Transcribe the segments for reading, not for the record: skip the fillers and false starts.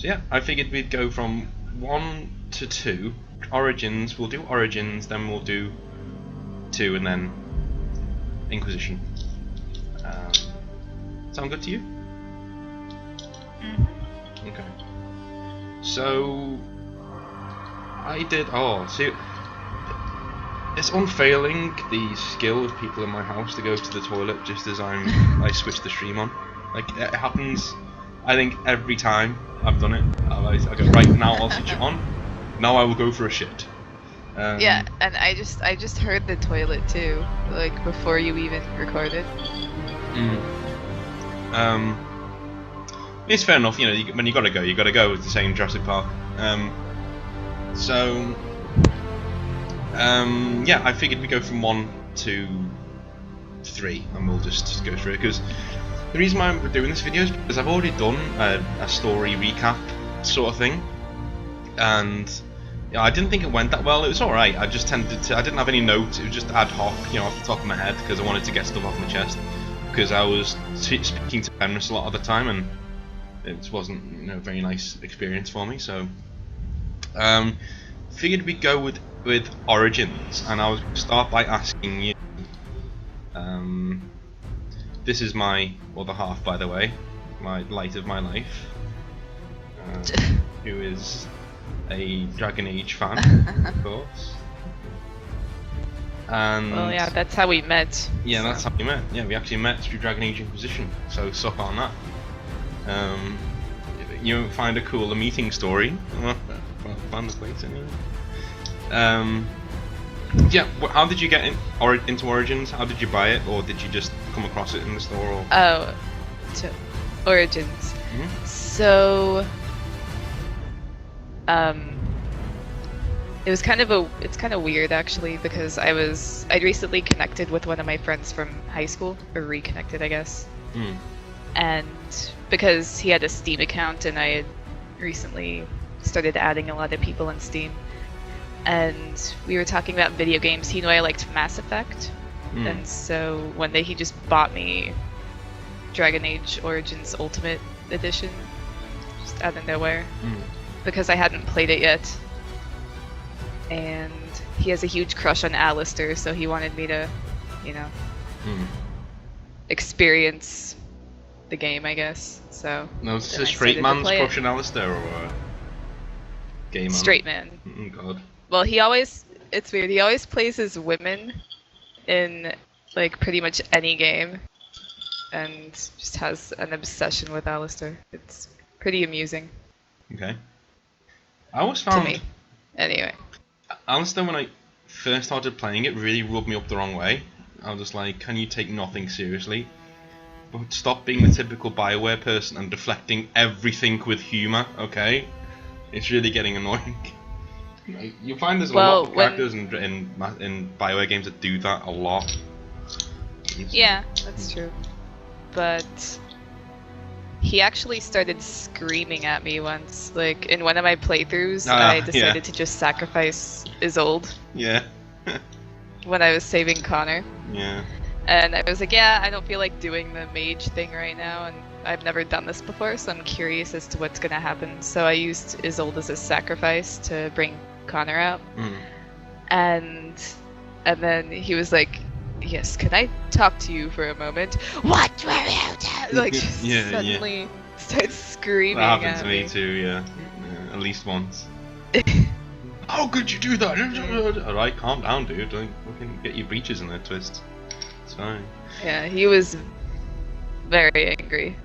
So yeah, I figured we'd go from 1 to 2. Origins, we'll do Origins, then we'll do 2, and then Inquisition. Sound good to you? Okay. So I did. Oh, see, it's unfailing the skill of people in my house to go to the toilet just as I switch the stream on. Like it happens. I think every time I've done it, I go right now. I'll switch it on. Now I will go for a shit. Yeah, and I just heard the toilet too, like before you even recorded. It's fair enough, you know. When you gotta go with the same Jurassic Park. Yeah, I figured we go from 1 to 3, and we'll just go through it. Because the reason why I'm doing this video is because I've already done a story recap sort of thing, and yeah, I didn't think it went that well. It was all right. I just tended to. I didn't have any notes. It was just ad hoc, you know, off the top of my head, because I wanted to get stuff off my chest. Because I was speaking to Penrith a lot of the time, and it wasn't, you know, a very nice experience for me. So, figured we'd go with Origins, and I was going to start by asking you. This is my other half, by the way, my light of my life, who is a Dragon Age fan, of course. And Well, yeah, that's how we met. yeah, that's how we met. Yeah, we actually met through Dragon Age Inquisition. So suck on that. You won't find a cooler meeting story. Find the place anyway. Yeah, how did you get into Origins? How did you buy it, or did you just come across it in the store? Or? Oh, to Origins. So, it's kind of weird actually, because I'd recently connected with one of my friends from high school, or reconnected, I guess. And because he had a Steam account, and I had recently started adding a lot of people on Steam, and we were talking about video games. He knew I liked Mass Effect, and so one day he just bought me Dragon Age Origins Ultimate Edition, just out of nowhere, because I hadn't played it yet. And he has a huge crush on Alistair, so he wanted me to, you know, experience the game, I guess. So. No, is this a straight man's crush on Alistair, or a gay man? Straight man. Oh God. Well, it's weird, he always plays as women in, like, pretty much any game, and just has an obsession with Alistair. It's pretty amusing. Okay. I always found, to me, anyway. Alistair, when I first started playing it, really rubbed me up the wrong way. I was just like, can you take nothing seriously? But stop being the typical BioWare person and deflecting everything with humour, okay? It's really getting annoying. You find there's a lot of characters in BioWare games that do that a lot. Yeah, that's true. But he actually started screaming at me once. Like, in one of my playthroughs, I decided to just sacrifice Isolde. Yeah. when I was saving Connor. Yeah. And I was like, yeah, I don't feel like doing the mage thing right now, and I've never done this before, so I'm curious as to what's gonna happen. So I used Isolde as a sacrifice to bring Connor out. And then he was like, yes, can I talk to you for a moment? What were you doing? Like, just suddenly starts screaming that happened at to me too, yeah. At least once. How could you do that? Alright, calm down, dude. Don't fucking get your breeches in a twist. It's fine. Yeah, he was very angry.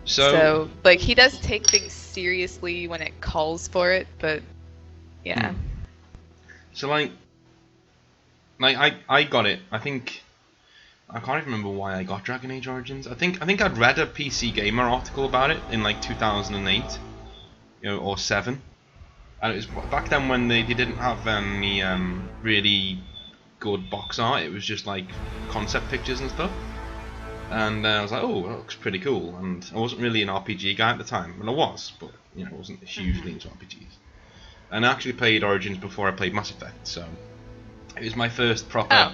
So, like, he does take things seriously when it calls for it, but yeah. So like I got it. I think I can't even remember why I got Dragon Age Origins. I think I'd read a PC Gamer article about it in like 2008, or 7. And it was back then when they didn't have any really good box art. It was just like concept pictures and stuff. And I was like, oh, that looks pretty cool. And I wasn't really an RPG guy at the time, and I was, but I wasn't hugely into RPGs. And I actually played Origins before I played Mass Effect, so it was my first proper.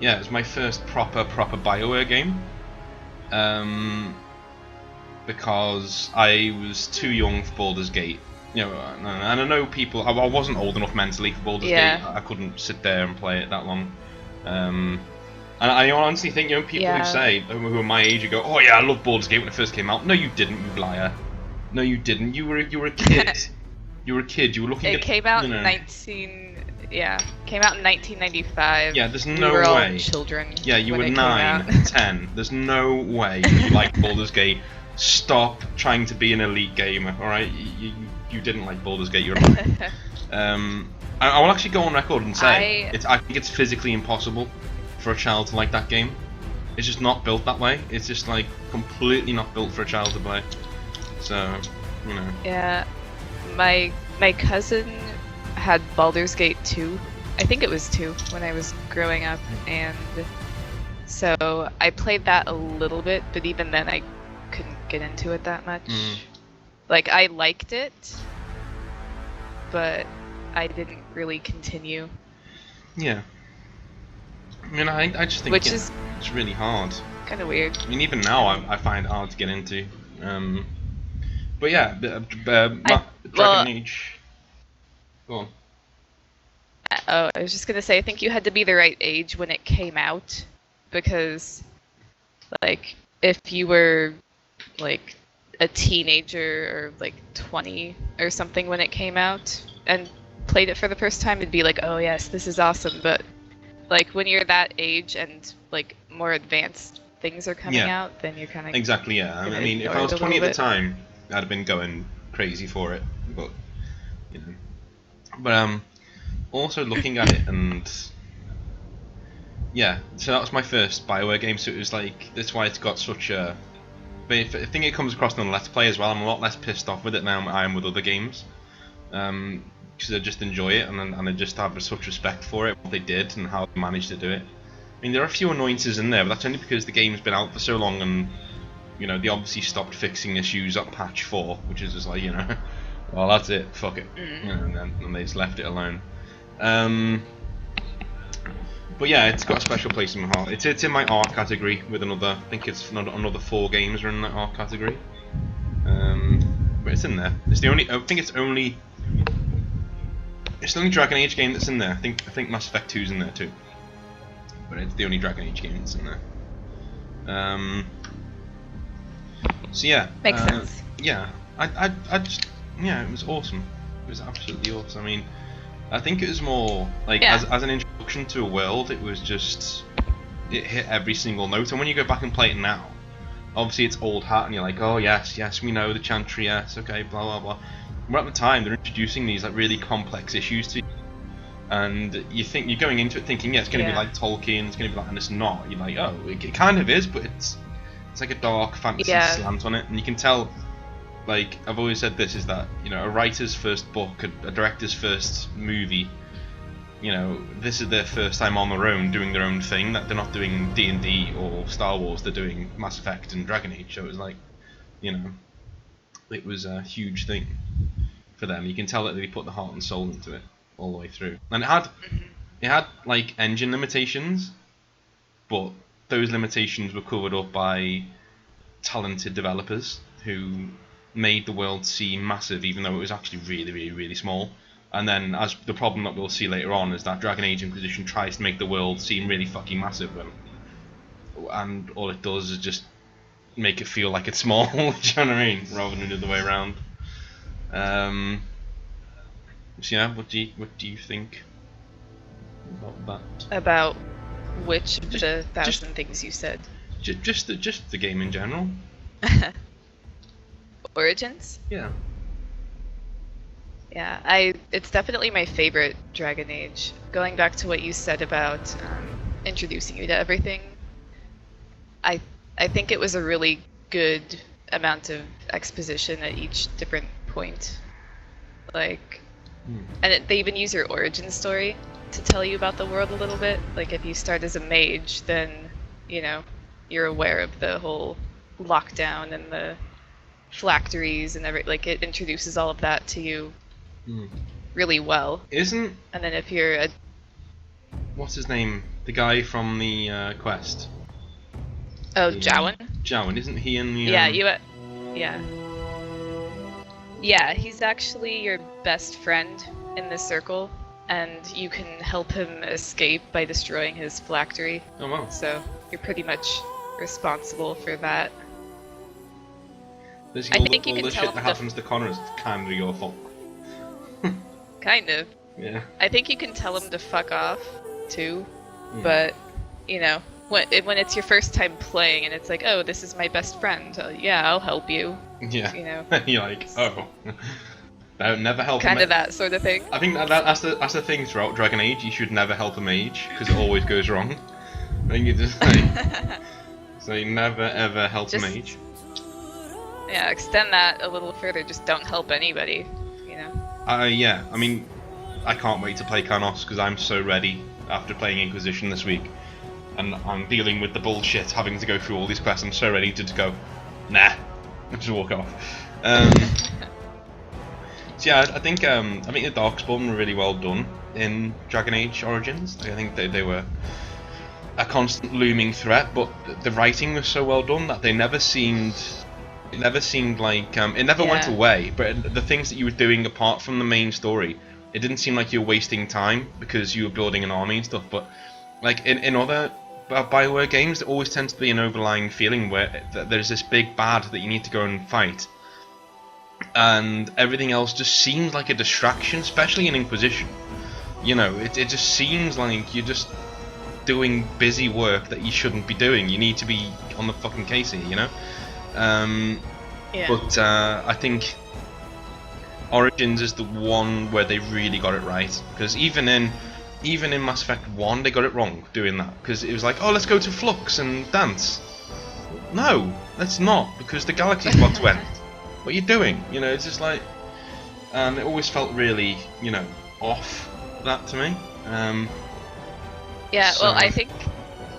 Yeah, it was my first proper BioWare game. because I was too young for Baldur's Gate. You know, and I know people. I wasn't old enough mentally for Baldur's Gate. I couldn't sit there and play it that long. And I honestly think, you know, people who say, who are my age, who go, "Oh yeah, I love Baldur's Gate when it first came out." No, you didn't, you liar. No, you didn't. You were a kid. You were a kid. You were looking at. It came out in came out in 1995. Yeah, there's no we were way. All children. Yeah, you were when it 9, came out. 10. There's no way you liked Baldur's Gate. Stop trying to be an elite gamer. All right, you didn't like Baldur's Gate. You're I will actually go on record and say I think it's physically impossible for a child to like that game. It's just not built that way. It's just like completely not built for a child to play. So, you know. Yeah, my cousin had Baldur's Gate 2. I think it was 2 when I was growing up, and so I played that a little bit, but even then I couldn't get into it that much. Like, I liked it, but I didn't really continue. Yeah. I mean, I just think it's really hard. Kind of weird. I mean, even now I find it hard to get into. But yeah, Dragon Age. Go on. Oh, I was just gonna say, I think you had to be the right age when it came out, because, like, if you were, like, a teenager or, like, 20 or something when it came out and played it for the first time, it'd be like, oh yes, this is awesome, but, like, when you're that age and, like, more advanced things are coming out, then you're kind of... Exactly, yeah. I mean, if I was 20 at the time, I'd have been going crazy for it, but, you know. But, also looking at it, and yeah, so that was my first BioWare game, so it was like, that's why it's got such a, but I think it comes across on Let's Play as well. I'm a lot less pissed off with it now than I am with other games, because I just enjoy it, and I just have such respect for it, what they did and how they managed to do it. I mean, there are a few annoyances in there, but that's only because the game's been out for so long, and, you know, they obviously stopped fixing issues at patch 4, which is just like, you know, well, that's it, fuck it, you know, and they just left it alone. But yeah, it's got a special place in my heart. It's in my art category with another. I think it's another 4 games are in that art category. But it's in there. It's the only. I think it's the only Dragon Age game that's in there. I think Mass Effect 2's in there too. But it's the only Dragon Age game that's in there. So yeah. Makes sense. Yeah, I just, yeah, it was awesome. It was absolutely awesome. I mean, I think it was more like as an introduction to a world, it was just, it hit every single note. And when you go back and play it now, obviously it's old hat, and you're like, oh yes, we know the Chantry, yes, okay, blah blah blah. But at the time, they're introducing these like really complex issues to you, and you think you're going into it thinking, yeah, it's going to be like Tolkien, it's going to be like, and it's not. You're like, oh, it kind of is, but it's like a dark fantasy slant on it, and you can tell. Like, I've always said this, is that, you know, a writer's first book, a director's first movie, you know, this is their first time on their own doing their own thing, that they're not doing D&D or Star Wars, they're doing Mass Effect and Dragon Age, so it was like, you know, it was a huge thing for them. You can tell that they put the heart and soul into it all the way through. And it had like engine limitations, but those limitations were covered up by talented developers who made the world seem massive, even though it was actually really, really, really small. And then, as the problem that we'll see later on, is that Dragon Age Inquisition tries to make the world seem really fucking massive, and all it does is just make it feel like it's small. Do you know what I mean? Rather than the other way around. So yeah, what do you think about that? About which of the 1,000 things you said? Just the game in general. Origins? Yeah. Yeah, it's definitely my favorite Dragon Age. Going back to what you said about introducing you to everything, I think it was a really good amount of exposition at each different point. Like, and they even use your origin story to tell you about the world a little bit. Like, if you start as a mage, then, you know, you're aware of the whole lockdown and the phylacteries and like, it introduces all of that to you really well. And then if you're a... What's his name? The guy from the quest. Oh, Jowan? Jowan, isn't he in the... Yeah, Yeah. Yeah, he's actually your best friend in the circle, and you can help him escape by destroying his phylactery. Oh wow. So you're pretty much responsible for that. Basically, all the shit that happens to Connor is kind of your fault. Kind of. Yeah. I think you can tell him to fuck off, too. But, you know, when it's your first time playing and it's like, oh, this is my best friend, yeah, I'll help you. Yeah. You know? You're like, oh. No, never help kind of that sort of thing. I think that's the thing throughout Dragon Age. You should never help a mage, because it always goes wrong. I think you just like... so you never ever help a mage. Yeah, extend that a little further. Just don't help anybody, you know? Yeah, I mean, I can't wait to play Carnos, because I'm so ready after playing Inquisition this week. And I'm dealing with the bullshit, having to go through all these quests. I'm so ready to just go, nah, just walk off. So yeah, I think the Darkspawn were really well done in Dragon Age Origins. I think they were a constant looming threat, but the writing was so well done that they never seemed... It never seemed like... it never went away, but the things that you were doing apart from the main story, it didn't seem like you were wasting time because you were building an army and stuff, but like in other BioWare games, there always tends to be an overlying feeling where there's this big bad that you need to go and fight, and everything else just seems like a distraction, especially in Inquisition. You know, it just seems like you're just doing busy work that you shouldn't be doing. You need to be on the fucking case here, you know? But I think Origins is the one where they really got it right, because even in Mass Effect 1 they got it wrong doing that, because it was like, oh, let's go to Flux and dance. No, let's not, because the galaxy's about to end. What are you doing? You know, it's just like, it always felt really, you know, off, that to me. Yeah, well, I think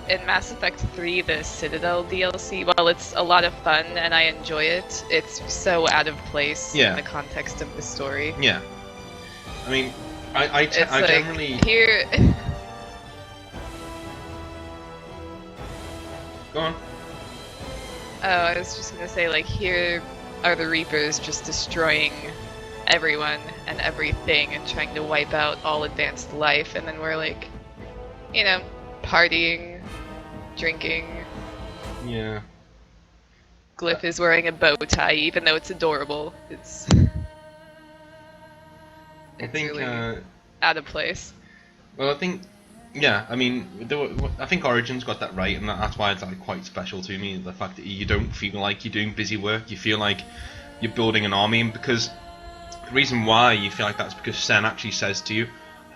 in Mass Effect 3, the Citadel DLC, while it's a lot of fun and I enjoy it, it's so out of place in the context of the story. Yeah. I mean, I generally... Here... Go on. Oh, I was just gonna say, like, here are the Reapers just destroying everyone and everything and trying to wipe out all advanced life, and then we're like, you know, partying, drinking. Yeah. Glyph is wearing a bow tie, even though it's adorable. It's I think really out of place. Well, I think, yeah, I mean, I think Origins got that right, and that's why it's like quite special to me. The fact that you don't feel like you're doing busy work, you feel like you're building an army, and because the reason why you feel like that's because Sen actually says to you,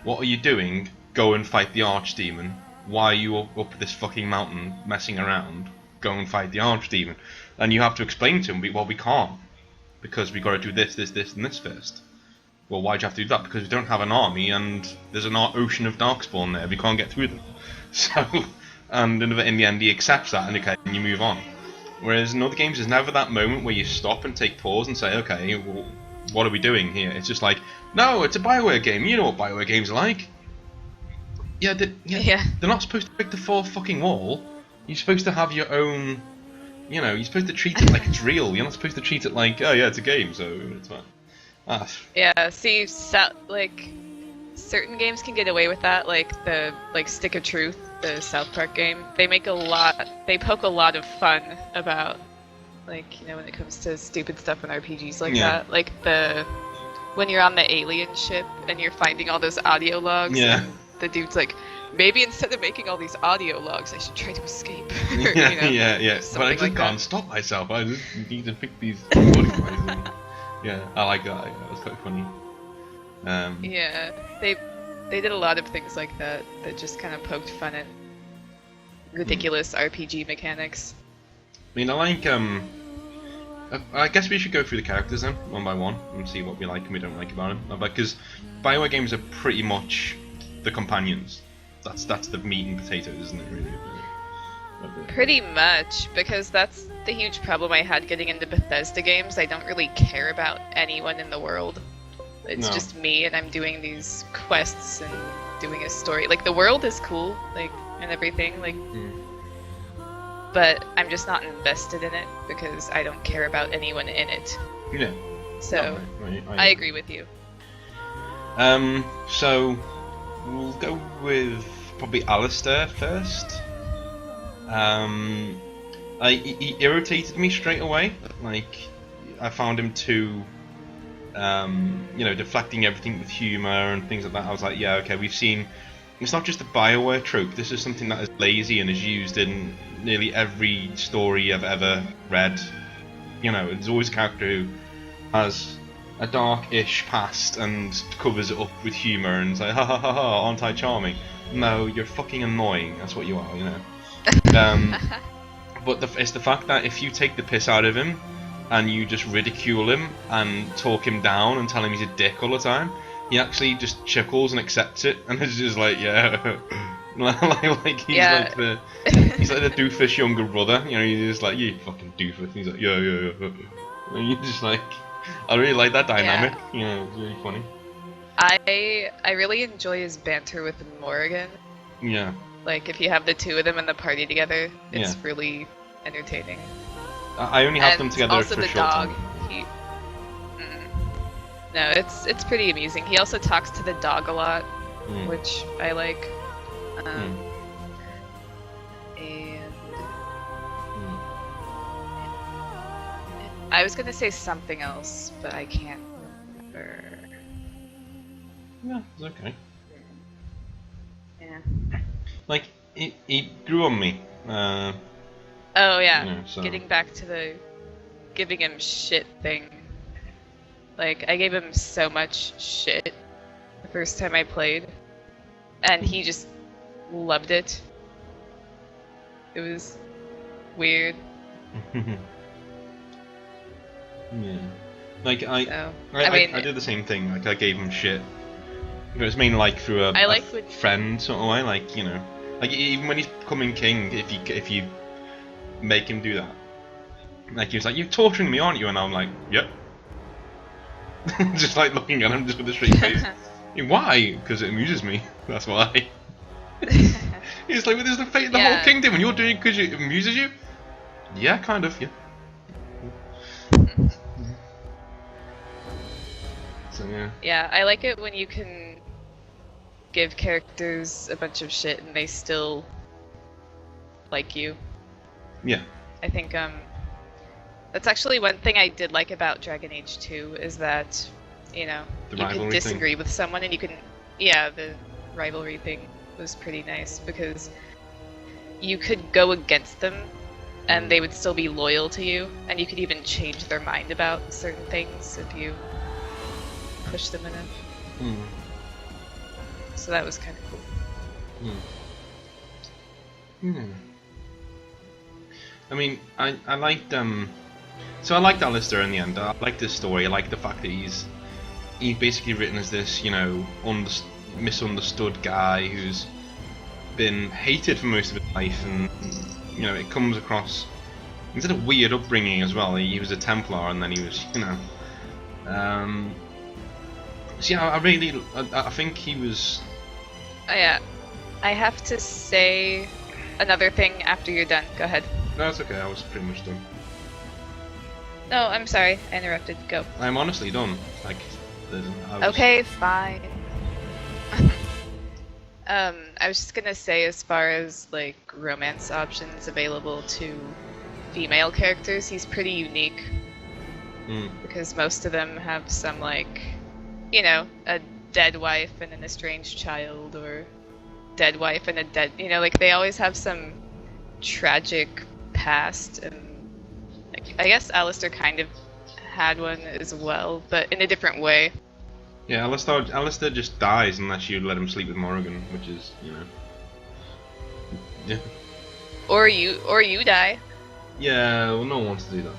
"What are you doing? Go and fight the Archdemon. Why are you up this fucking mountain messing around? Go and fight the Archdemon." And you have to explain to him, well, we can't, because we got to do this, this, this, and this first. Well, why'd you have to do that? Because we don't have an army, and there's an ocean of Darkspawn there. We can't get through them. So, and in the end, he accepts that, and okay, and you move on. Whereas in other games, there's never that moment where you stop and take pause and say, okay, well, what are we doing here? It's just like, no, it's a BioWare game. You know what BioWare games are like. Yeah, they're not supposed to break the fourth fucking wall. You're supposed to have your own, you know, you're supposed to treat it like it's real. You're not supposed to treat it like, oh yeah, it's a game, so it's fine. Yeah, see, like, certain games can get away with that, like the Stick of Truth, the South Park game. They poke a lot of fun about, like, you know, when it comes to stupid stuff in RPGs like that. Like when you're on the alien ship and you're finding all those audio logs. Yeah. And the dude's like, maybe instead of making all these audio logs, I should try to escape. Yeah, you know, yeah. But I just like can't stop myself. I just need to pick these recording. Yeah, I like that. That was quite funny. Yeah, they did a lot of things like that just kind of poked fun at ridiculous RPG mechanics. I mean, I like I guess we should go through the characters then, one by one, and see what we like and we don't like about them. Because BioWare games are pretty much the companions. That's the meat and potatoes, isn't it? Really. Pretty much, because that's the huge problem I had getting into Bethesda games. I don't really care about anyone in the world. It's just me, and I'm doing these quests and doing a story. Like, the world is cool, like, and everything, like, but I'm just not invested in it because I don't care about anyone in it. Yeah. So I agree with you. So we'll go with probably Alistair first. He irritated me straight away. Like, I found him too, deflecting everything with humor and things like that. I was like, yeah, okay, we've seen. It's not just a BioWare trope. This is something that is lazy and is used in nearly every story I've ever read. You know, there's always a character who has a dark-ish past and covers it up with humor and it's like, ha ha ha ha, aren't I charming? No, you're fucking annoying. That's what you are, you know. But it's the fact that if you take the piss out of him and you just ridicule him and talk him down and tell him he's a dick all the time, he actually just chuckles and accepts it, and it's just like, yeah, like he's like the doofus younger brother. You know, he's just like, you fucking doofus. And he's like, yeah. And you're just like, I really like that dynamic. Yeah. You know, it's really funny. I really enjoy his banter with Morrigan. Yeah. Like, if you have the two of them in the party together, it's really entertaining. I only have them together for a short time. No, it's pretty amusing. He also talks to the dog a lot, which I like. And I was gonna say something else, but I can't remember. Yeah, it's okay. Yeah. Like, he grew on me. Oh yeah. You know, so. Getting back to the giving him shit thing. Like, I gave him so much shit the first time I played, and he just loved it. It was weird. Yeah. Like, I did the same thing. Like, I gave him shit. But it's mainly like through a friend sort of way. Like, you know, like even when he's becoming king, if you make him do that, like he was like, "You're torturing me, aren't you?" And I'm like, "Yep." Just like looking at him just with a straight face. Why? Because it amuses me. That's why. He's like, well, there's the fate of the whole kingdom, and you're doing it because it amuses you. Yeah, kind of. Yeah. So yeah. Yeah, I like it when you can give characters a bunch of shit and they still like you. Yeah. I think that's actually one thing I did like about Dragon Age 2 is that, you know, you can disagree with someone and you can, the rivalry thing was pretty nice because you could go against them and they would still be loyal to you, and you could even change their mind about certain things if you push them enough. So that was kind of cool. I mean, I liked so I liked Alistair in the end. I liked his story. I liked the fact that he's basically written as this, you know, misunderstood guy who's been hated for most of his life, and you know, it comes across. He's had a weird upbringing as well. He was a Templar, and then he was, you know. So yeah, I think he was. Oh yeah, I have to say another thing after you're done. Go ahead. No, it's okay. I was pretty much done. No, I'm sorry. I interrupted. Go. I'm honestly done. Like, okay, fine. I was just gonna say, as far as like romance options available to female characters, he's pretty unique. Because most of them have some, like, you know, a dead wife and an estranged child, or dead wife and a dead, you know, like they always have some tragic past, and like, I guess Alistair kind of had one as well, but in a different way. Yeah, Alistair just dies unless you let him sleep with Morrigan, which is, you know. Yeah. Or you die. Yeah, well, no one wants to do that.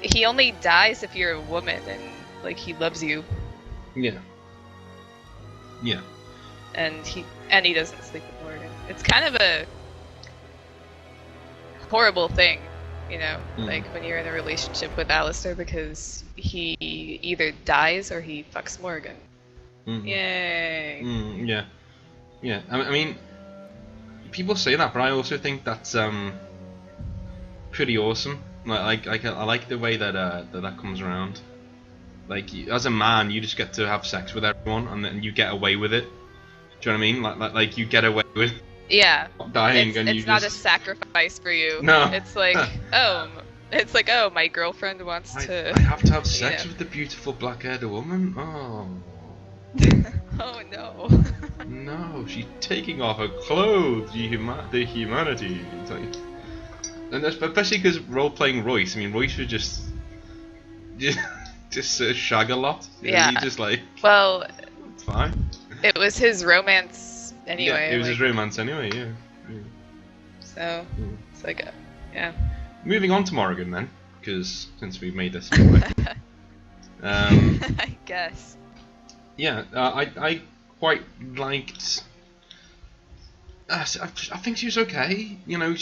He only dies if you're a woman and like he loves you. Yeah. Yeah. And he doesn't sleep with Morgan. It's kind of a horrible thing, you know, like when you're in a relationship with Alistair, because he either dies or he fucks Morgan. Yay. Yeah. Yeah. I mean, people say that, but I also think that's pretty awesome. I like the way that that comes around. Like, as a man, you just get to have sex with everyone, and then you get away with it. Do you know what I mean? Like you get away with Yeah. dying, It's, and it's you not just a sacrifice for you. No. It's like, oh, my girlfriend wants to. I have to have sex know. with the beautiful black-haired woman. Oh Oh no. no, she's taking off her clothes. The humanity. It's like, and especially because role-playing Royce. I mean, Royce was just shag a lot. Yeah. He just like, Well, it's fine. it was his romance anyway. Yeah, it was like, his romance anyway. Yeah. So it's like, yeah. Moving on to Morrigan then, because since we've made this anyway. I guess. Yeah, I quite liked. I think she was okay. You know,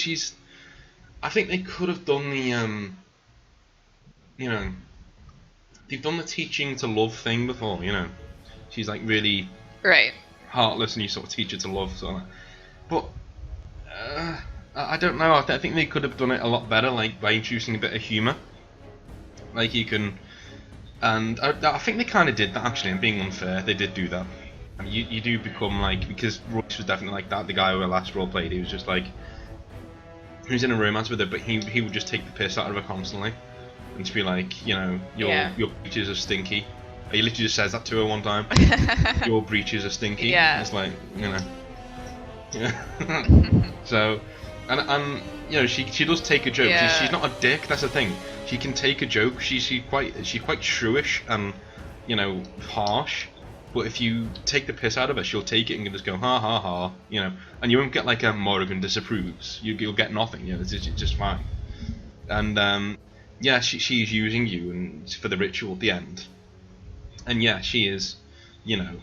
I think they could have done the you know, they've done the teaching to love thing before. You know, she's like really Right. heartless, and you sort of teach her to love. Sort of. But I don't know. I think they could have done it a lot better, like by introducing a bit of humor. Like you can. And I think they kind of did that actually, and being unfair, they did do that. And you do become like, because Royce was definitely like that, the guy who last role played, he was just like, he was in a romance with her, but he would just take the piss out of her constantly. And to be like, you know, your breeches are stinky. He literally just says that to her one time. Your breeches are stinky. Yeah. It's like, you know. Yeah. So, and you know, she does take a joke. Yeah. She's not a dick. That's the thing. She can take a joke. She's quite shrewish and, you know, harsh. But if you take the piss out of her, she'll take it and just go ha ha ha, you know. And you won't get like a Morrigan disapproves. You'll get nothing. You know, it's just fine. And yeah, she's using you and for the ritual at the end. And yeah, she is, you know,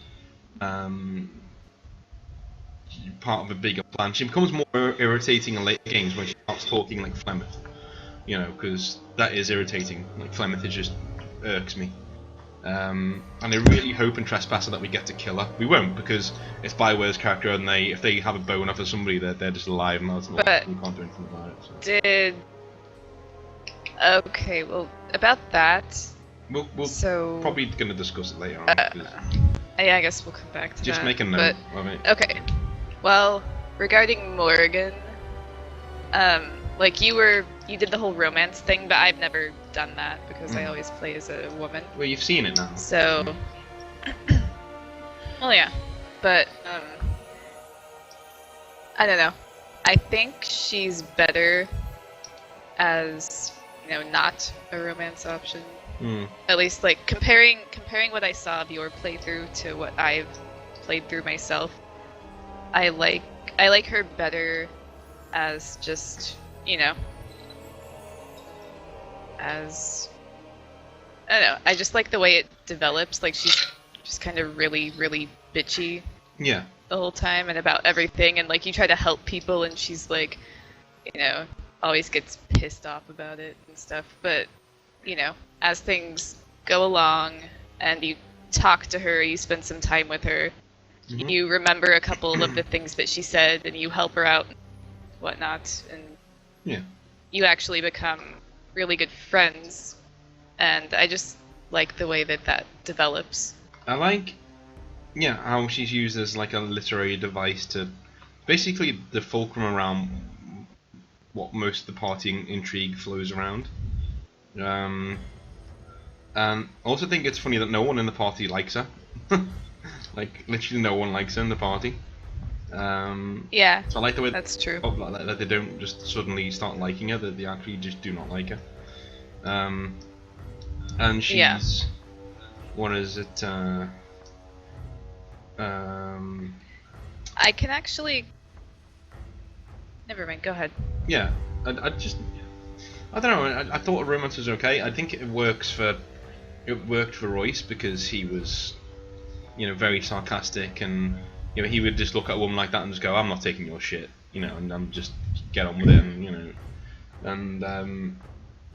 part of a bigger plan. She becomes more irritating in later games when she starts talking like Flemeth, you know, because that is irritating. Like Flemeth, it just irks me. And I really hope in Trespasser that we get to kill her. We won't, because it's Bioware's character, and if they have a boner for somebody, they're just alive, and that's not. We can't do anything about it. So. Okay, well, about that. We'll probably gonna discuss it later on. Yeah, I guess we'll come back to just that. make a note of it. Okay. Well, regarding Morrigan, like you did the whole romance thing, but I've never done that because I always play as a woman. Well, you've seen it now. So, well, yeah, but I don't know. I think she's better as, you know, not a romance option. At least, like comparing what I saw of your playthrough to what I've played through myself, I like her better as just, you know, as I don't know. I just like the way it develops. Like she's just kind of really, really bitchy. Yeah. The whole time and about everything, and like you try to help people, and she's like, you know, always gets pissed off about it and stuff. But you know, as things go along and you talk to her, you spend some time with her, you remember a couple of the things that she said, and you help her out, and whatnot, and you actually become really good friends. And I just like the way that develops. I like, how she's used as like a literary device to basically the fulcrum around what most of the party intrigue flows around. And I also think it's funny that no one in the party likes her. Like literally no one likes her in the party. Yeah. So I like the way that's true. That they don't just suddenly start liking her; that they actually just do not like her. And she's what is it? I can actually. Never mind. Go ahead. Yeah, I don't know. I thought romance was okay. I think it worked for Royce because he was, you know, very sarcastic, and you know he would just look at a woman like that and just go, "I'm not taking your shit," you know, and I'm just get on with it, and you know, and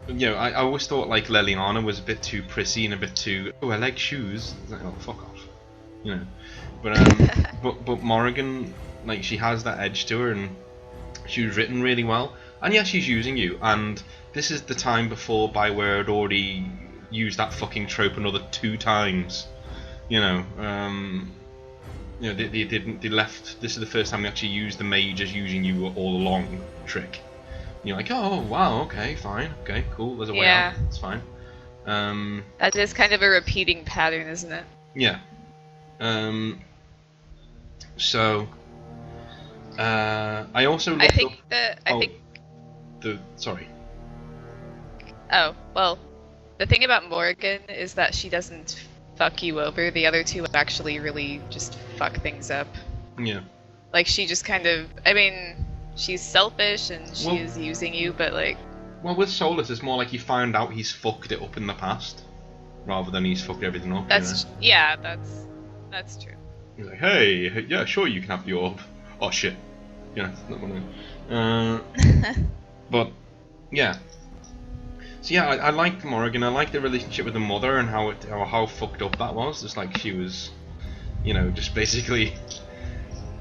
you know, I always thought like Leliana was a bit too prissy and a bit too, oh, I like shoes. It's like, oh, fuck off, you know. But but Morrigan Like, she has that edge to her, and she was written really well. And yes, she's using you, and this is the time before BioWare had already used that fucking trope another 2 times. You know, they left. This is the first time they actually used the mage as using you all along trick. And you're like, oh wow, okay, fine, okay, cool. There's a way out. It's fine. That is kind of a repeating pattern, isn't it? Yeah. So. I also. I think Sorry. Oh well, the thing about Morrigan is that she doesn't fuck you over. The other 2 actually really just fuck things up. Yeah. Like, she just kind of, I mean, she's selfish and she is using you, but like. Well, with Solus, it's more like you find out he's fucked it up in the past, rather than he's fucked everything up. That's that's true. He's like, hey, yeah, sure, you can have the orb. Oh shit. Yeah, it's not one of them. But yeah. So yeah, I liked Morrigan. I liked the relationship with the mother and how fucked up that was. It's like she was, you know, just basically.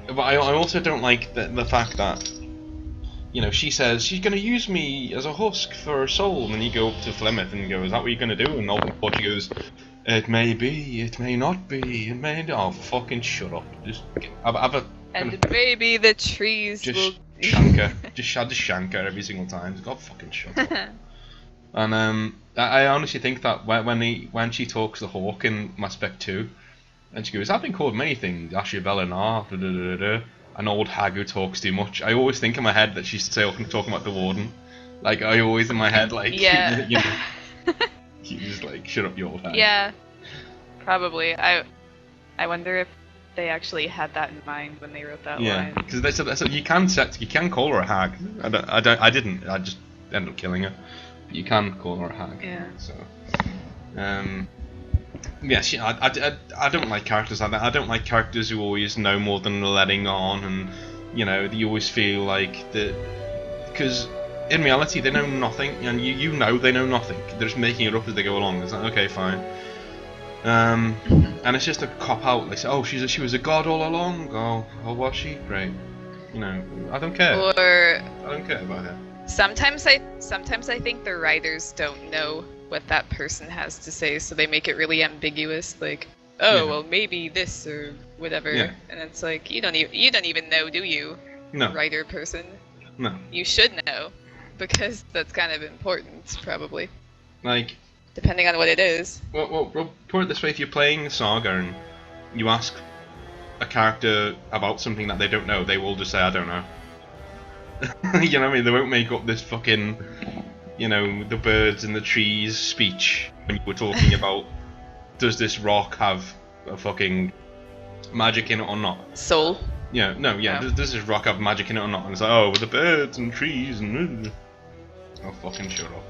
But I also don't like the fact that, you know, she says she's gonna use me as a husk for her soul, and then you go up to Flemeth and go, "Is that what you're gonna do?" And all she goes, "It may be, it may not be, it may." Oh, fucking shut up! Just have a. And maybe the trees will. Shanker, just shanker every single time. God fucking shut up. And I honestly think that when she talks to Hawk in Mass Effect 2, and she goes, "I've been called many things, Asher Belenar, an old hag who talks too much." I always think in my head that she's talking about the Warden. Like, I always in my head, like, yeah. You know, she's just like, "Shut up, you old hag." Yeah, probably. I wonder if they actually had that in mind when they wrote that line. Yeah, because that's you can call her a hag. I didn't. I just ended up killing her. But you can call her a hag. Yeah. So, yes, I don't like characters like that. I don't like characters who always know more than they're letting on, and you know, you always feel like that, because in reality they know nothing, and you know they know nothing. They're just making it up as they go along. It's like, okay, fine. And it's just a cop out. They say, "Oh, she was a god all along." Oh, was she? Great. You know, I don't care. Or I don't care about her. Sometimes I think the writers don't know what that person has to say, so they make it really ambiguous. Like, oh, well, maybe this or whatever. Yeah. And it's like, you don't even know, do you? No. Writer person. No. You should know, because that's kind of important, probably. Like. Depending on what it is. Well, put it this way: if you're playing Saga and you ask a character about something that they don't know, they will just say, "I don't know." You know what I mean? They won't make up this fucking, you know, the birds and the trees speech when you were talking about, does this rock have a fucking magic in it or not? Soul. Yeah, no, yeah. No. Does this rock have magic in it or not? And it's like, oh, the birds and trees and. Oh, fucking shut up.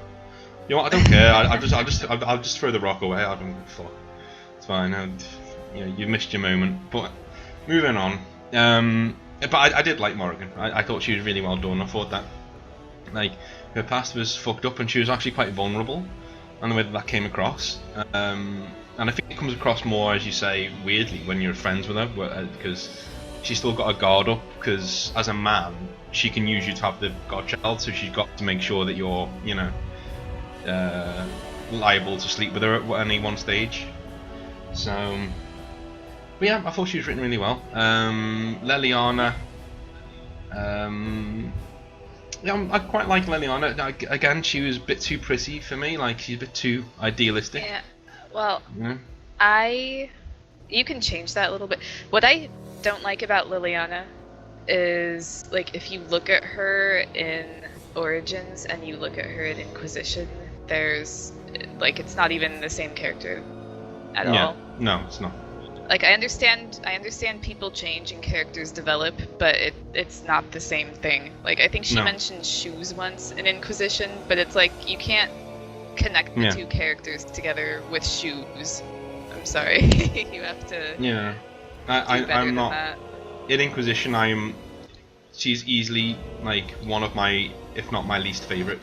You know what? I don't care. I'll just throw the rock away. I don't give a fuck. It's fine. You know, you missed your moment. But moving on. But I did like Morrigan. I thought she was really well done. I thought that, like, her past was fucked up and she was actually quite vulnerable, and the way that came across. And I think it comes across more, as you say, weirdly when you're friends with her, because she's still got a guard up. Because as a man, she can use you to have the godchild, so she's got to make sure that you're, you know, liable to sleep with her at any one stage. So, but yeah, I thought she was written really well. Leliana, yeah, I quite like Leliana. Again, she was a bit too pretty for me. Like, she's a bit too idealistic. Yeah. Well, You know? you can change that a little bit. What I don't like about Liliana is, like, if you look at her in Origins and you look at her in Inquisition, there's, like, it's not even the same character at all. No, it's not. Like, I understand people change and characters develop, but it's not the same thing. Like, I think she mentioned shoes once in Inquisition, but it's like, you can't connect the two characters together with shoes. I'm sorry. You have to I'm not that. In Inquisition, she's easily, like, one of my, if not my least favourite.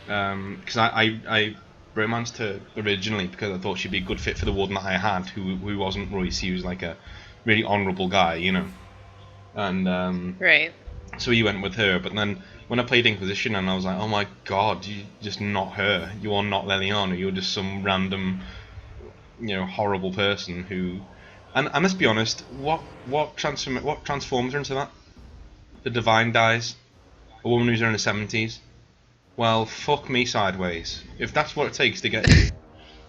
Because I romanced her originally because I thought she'd be a good fit for the warden that I had, who wasn't Royce. He was like a really honourable guy, you know. and Right. so he went with her. But then when I played Inquisition, and I was like, oh my god, you're just not her. You are not Leliana. You're just some random, horrible person who. And let's be honest, what transforms her into that? The Divine dies. A woman who's in her 70s. Well, fuck me sideways. If that's what it takes to get you,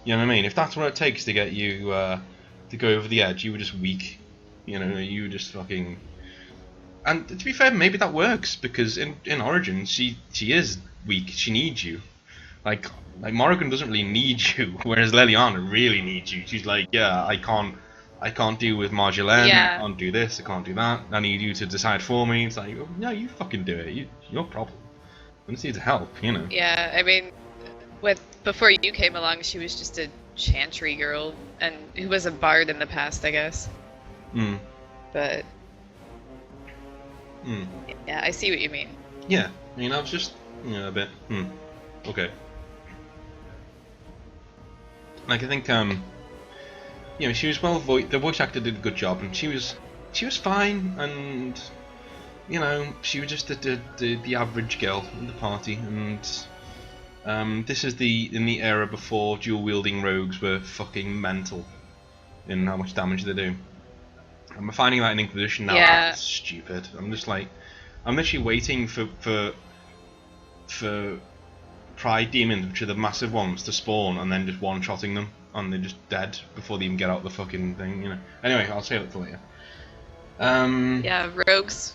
you know what I mean? If that's what it takes to get you to go over the edge, you were just weak. You were just fucking. And to be fair, maybe that works because in Origins she is weak. She needs you. Like Morrigan doesn't really need you, whereas Leliana really needs you. She's like, yeah, I can't deal with Marjolaine. Yeah. I can't do this. I can't do that. I need you to decide for me. It's like, oh, no, you fucking do it. Your problem. I just need to help. Yeah, I mean, before you came along, she was just a chantry girl, and who was a bard in the past, I guess. But yeah, I see what you mean. Yeah, I was just a bit. Okay. Like I think she was well voiced. The voice actor did a good job, and she was fine, and she was just the average girl in the party, and this is in the era before dual wielding rogues were fucking mental in how much damage they do. I'm finding that in Inquisition now. Yeah. That's stupid. I'm just like, I'm literally waiting for Pride Demons, which are the massive ones, to spawn, and then just one-shotting them, and they're just dead before they even get out the fucking thing. Anyway, I'll save it for later. Yeah, rogues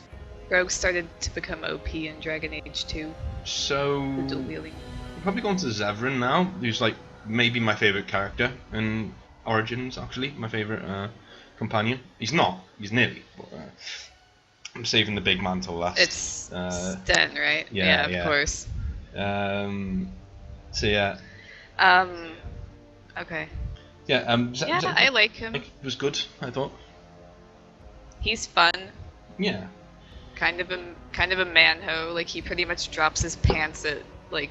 started to become OP in Dragon Age 2. So The dual wielding. I'm probably going to Zevran now, who's like maybe my favorite character in Origins. Actually, my favorite companion. He's not. He's nearly. But, I'm saving the big man till last. It's Sten, right? Yeah, of course. So yeah. Okay. Yeah. I like him. It was good. I thought. He's fun. Yeah. Kind of a man-ho. Like, he pretty much drops his pants at like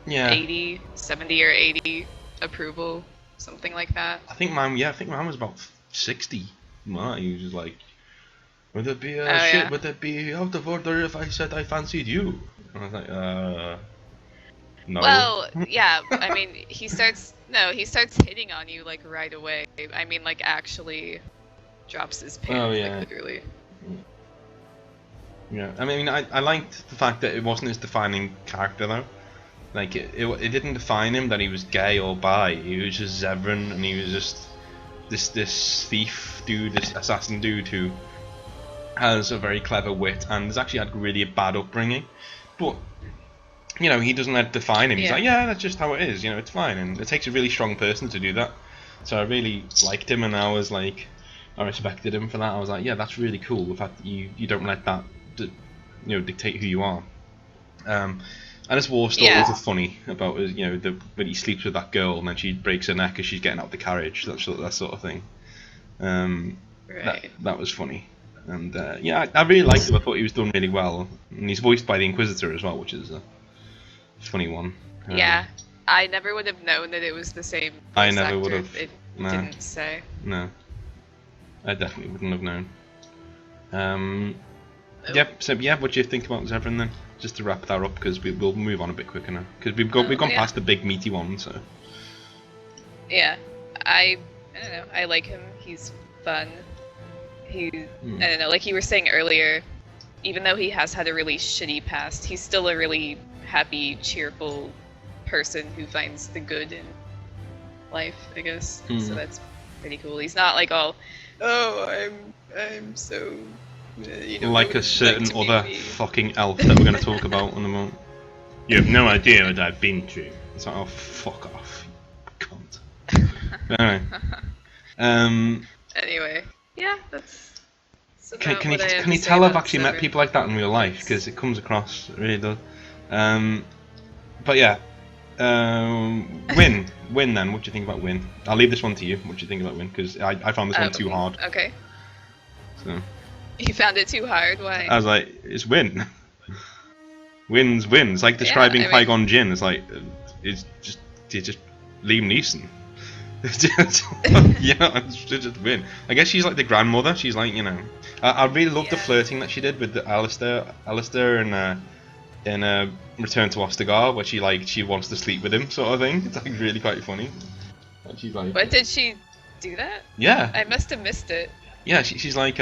70 or 80 approval, something like that. I think mine was about 60. He was just like, would it be would it be out of order if I said I fancied you? And I was like, no. Well, yeah. I mean, he starts hitting on you like right away. I mean, like actually drops his pants, like literally. Yeah, I mean, I liked the fact that it wasn't his defining character though. Like it didn't define him that he was gay or bi. He was just Zevran, and he was just this thief dude, this assassin dude who has a very clever wit and has actually had really a bad upbringing. But he doesn't let it define him. He's like, yeah, that's just how it is. It's fine, and it takes a really strong person to do that. So I really liked him, and I was like, I respected him for that. I was like, yeah, that's really cool. The fact that you don't let that dictate who you are. And his war stories are funny about when he sleeps with that girl and then she breaks her neck as she's getting out of the carriage. That sort of thing. Right. That was funny. And I really liked him. I thought he was done really well, and he's voiced by the Inquisitor as well, which is a funny one. Yeah, I never would have known that it was the same. I never would have. It didn't say. No, I definitely wouldn't have known. Yep. So what do you think about Zevran then? Just to wrap that up, because we'll move on a bit quicker now, because we've gone past the big meaty one. So. Yeah, I don't know. I like him. He's fun. I don't know. Like you were saying earlier, even though he has had a really shitty past, he's still a really happy, cheerful person who finds the good in life, I guess. So that's pretty cool. He's not like all, oh, I'm so. Like a certain other fucking elf that we're going to talk about in a moment. You have no idea what I've been through. It's like, oh, fuck off, you cunt. Anyway, yeah, that's. Can you tell I've actually met people like that in real life? Because it comes across, it really does. But yeah, Wynne then. What do you think about Wynne? I'll leave this one to you. What do you think about Wynne? Because I found this one too hard. Okay. So. You found it too hard? Why? I was like, it's Wynne. Wynne's Wynne. It's like describing Qui-Gon Jinn. It's like, it's just Liam Neeson. Yeah, it's just win. I guess she's like the grandmother. She's like, you know, I really love the flirting that she did with the Alistair in Return to Ostagar, where she wants to sleep with him, sort of thing. It's like really quite funny. And she's like, What, did she do that? yeah, I must have missed it. yeah. She's like,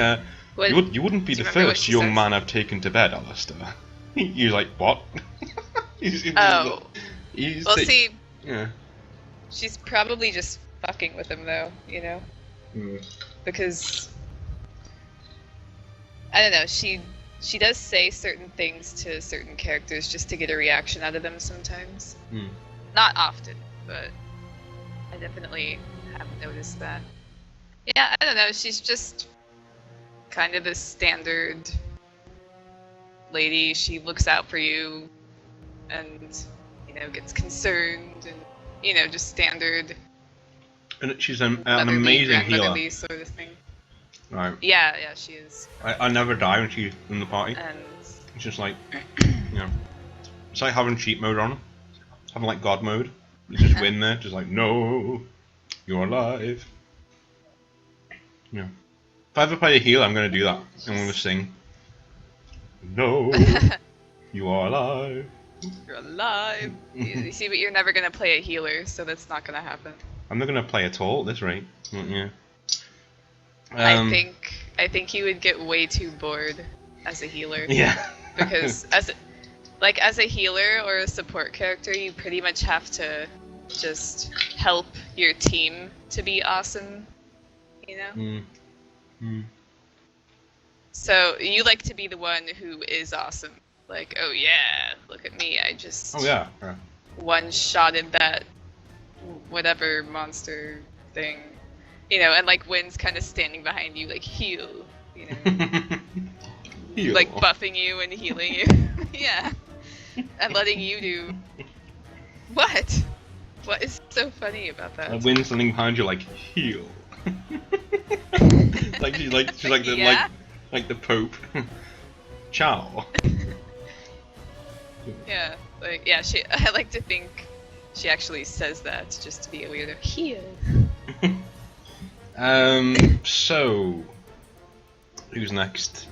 What, you wouldn't be do the you remember what first she young says? man I've taken to bed, Alistair. You're like, what? Oh. He's Well, see, yeah. she's probably just fucking with him, though, you know? Mm. Because, I don't know, she does say certain things to certain characters just to get a reaction out of them sometimes. Mm. Not often, but I definitely have noticed that. Yeah, I don't know, she's just kind of a standard lady. She looks out for you and, you know, gets concerned and, you know, just standard And she's an motherly, amazing healer. grandmotherly sort of thing. Right. Yeah, she is. I never die when she's in the party. And It's just like, you know, it's like having cheat mode on, having like God mode. You just win there, just like, no, you're alive. Yeah. If I ever play a healer, I'm gonna do that. I'm gonna sing. No, you are alive. you're alive. You see, but you're never gonna play a healer, so that's not gonna happen. I'm not gonna play at all at this rate. Yeah. I think you would get way too bored as a healer. Yeah. Because as a healer or a support character, you pretty much have to just help your team to be awesome, you know? Mm. Mm. So you like to be the one who is awesome. Like, oh yeah, look at me, I just Oh yeah. Yeah. one-shotted that whatever monster thing. You know, and like Wynn's kind of standing behind you, like, heal, you know? Heal. Like buffing you and healing you. Yeah. And letting you do... What? What is so funny about that? I win something behind you, like heal. she's like the Yeah? like the Pope. Ciao. Yeah, like, yeah, I like to think she actually says that just to be a weirdo. Heal. So who's next?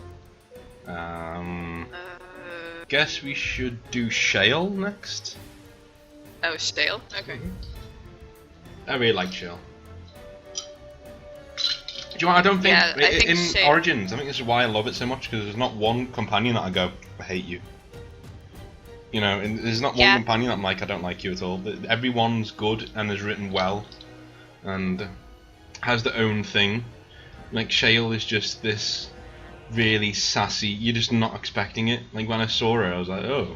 Guess we should do Shale next. Oh, Shale? Okay. I really like Shale. Do you know what, I don't think, Yeah, I think in Shale... Origins, I think this is why I love it so much, because there's not one companion that I go, I hate you. You know, and there's not one companion that I'm like, I don't like you at all. Everyone's good and is written well, and has their own thing. Like, Shale is just this really sassy, you're just not expecting it. Like, when I saw her, I was like, oh.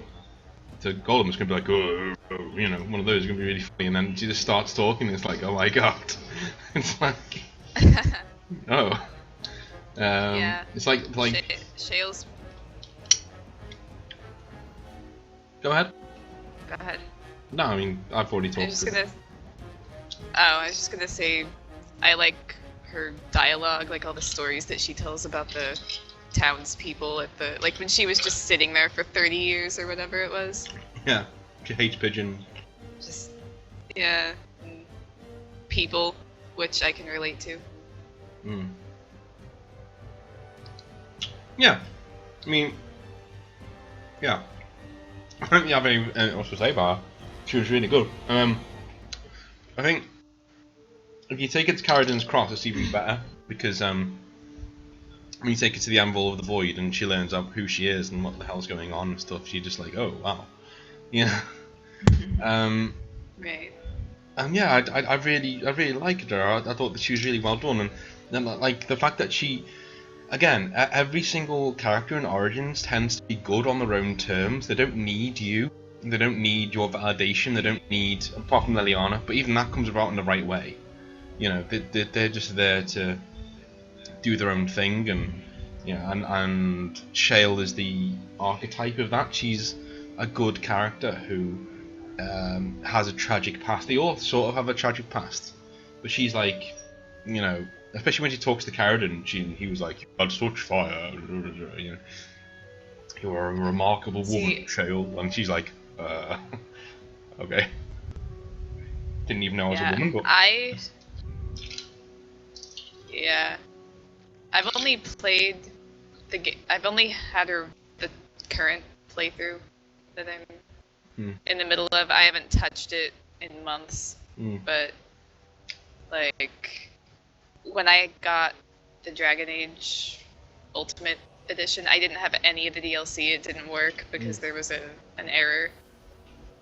So Gollum's gonna be like, oh, you know, one of those is gonna be really funny, and then she just starts talking, and it's like, oh my god. It's like, oh. Yeah. It's like Shale's... Go ahead. Go ahead. No, I mean, I've already talked. I was just gonna say, I like her dialogue, like all the stories that she tells about the townspeople at the, like when she was just sitting there for 30 years or whatever it was. Yeah, she hates pigeons. Just, yeah, and people, which I can relate to. Mm. Yeah, I mean, yeah. I don't really have anything else to say about her. She was really good. I think if you take it to Caradon's Cross, it's even better because when you take it to the Anvil of the Void and she learns out who she is and what the hell's going on and stuff, she's just like, oh wow, yeah. Right. And yeah, I really liked her. I thought that she was really well done, and like the fact that she, again, every single character in Origins tends to be good on their own terms. They don't need you. They don't need your validation. They don't need, apart from Leliana, but even that comes about in the right way. You know, they're just there to do their own thing, and yeah, and Shale is the archetype of that. She's a good character who has a tragic past. They all sort of have a tragic past, but she's like, you know, especially when she talks to Caradon, he was like, "You had such fire, you know, you are a remarkable woman, Shale," and she's like, okay, didn't even know I was a woman, but Yeah. I've only played the game. I've only had the current playthrough that I'm in the middle of. I haven't touched it in months, but like when I got the Dragon Age Ultimate Edition, I didn't have any of the DLC. It didn't work because there was an error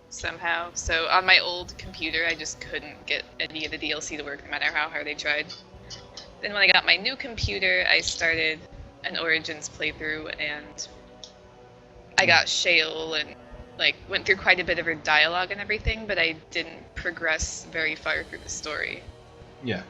somehow. So on my old computer, I just couldn't get any of the DLC to work, no matter how hard I tried. Then when I got my new computer, I started an Origins playthrough, and I got Shale and like went through quite a bit of her dialogue and everything, but I didn't progress very far through the story. Yeah.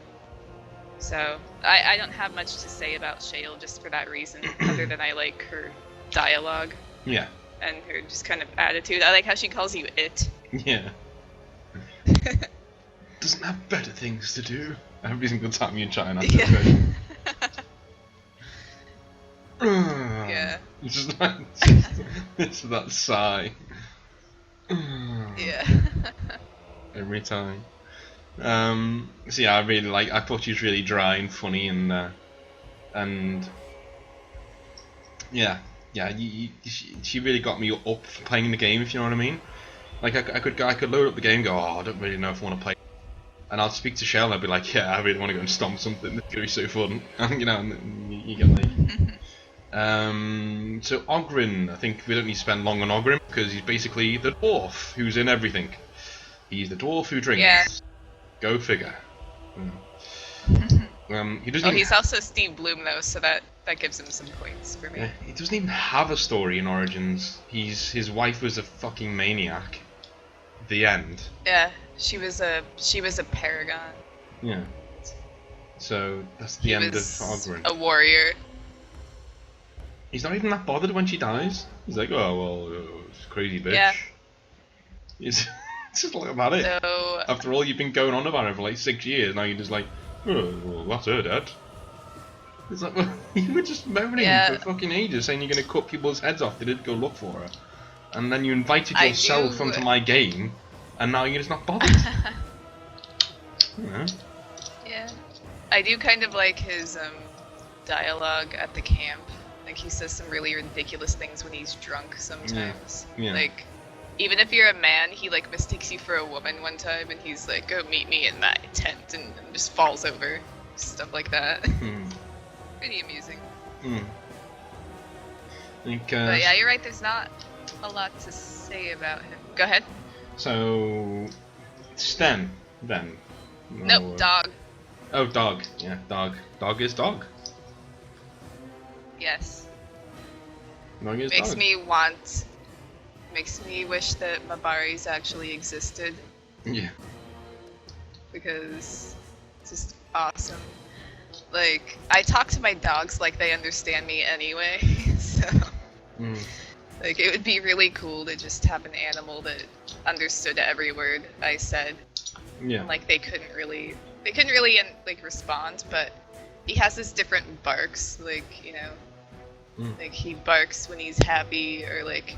So I don't have much to say about Shale just for that reason, other than I like her dialogue. Yeah. And her just kind of attitude. I like how she calls you it. Yeah. Doesn't have better things to do. Every single time you're in China. Yeah. Yeah. It's just like it's that sigh. Yeah. Every time. So yeah, I really like. I thought she was really dry and funny, and yeah, she really got me up for playing the game. If you know what I mean. Like I could load up the game, and go, oh, I don't really know if I want to play. And I'll speak to Shell and I'll be like, yeah, I really want to go and stomp something. It's gonna be so fun. And you know, and you get like. So Oghren, I think we don't need to spend long on Oghren because he's basically the dwarf who's in everything. He's the dwarf who drinks. Yeah. Go figure. He doesn't. He's also Steve Bloom though, so that gives him some points for me. Yeah, he doesn't even have a story in Origins. His wife was a fucking maniac. The end. Yeah, she was a paragon. Yeah. So that's the end of Oghren. A warrior. He's not even that bothered when she dies. He's like, oh well, it's a crazy bitch. Yeah. It's just like about it. So after all you've been going on about her for like 6 years, now you're just like, oh, well, that's her dead. It's like, well, you were just moaning for fucking ages, saying you're gonna cut people's heads off. They didn't go look for her, and then you invited yourself onto my game, and now you're just not bothered. Yeah. Yeah, I do kind of like his dialogue at the camp. Like he says some really ridiculous things when he's drunk sometimes. Yeah. Like, even if you're a man, he like mistakes you for a woman one time, and he's like, "Go meet me in my tent," and just falls over, stuff like that. Pretty amusing. But yeah, you're right. There's not a lot to say about him. Go ahead. So, Sten, then. Nope, dog. Oh, dog. Yeah, dog. Dog is dog. Yes. Dog is Makes dog. Makes me wish that Mabaris actually existed. Yeah. Because it's just awesome. Like, I talk to my dogs like they understand me anyway, so... Like, it would be really cool to just have an animal that understood every word I said. Yeah. And, like, they couldn't really, like, respond, but he has this different barks, like, you know... Like, he barks when he's happy, or, like...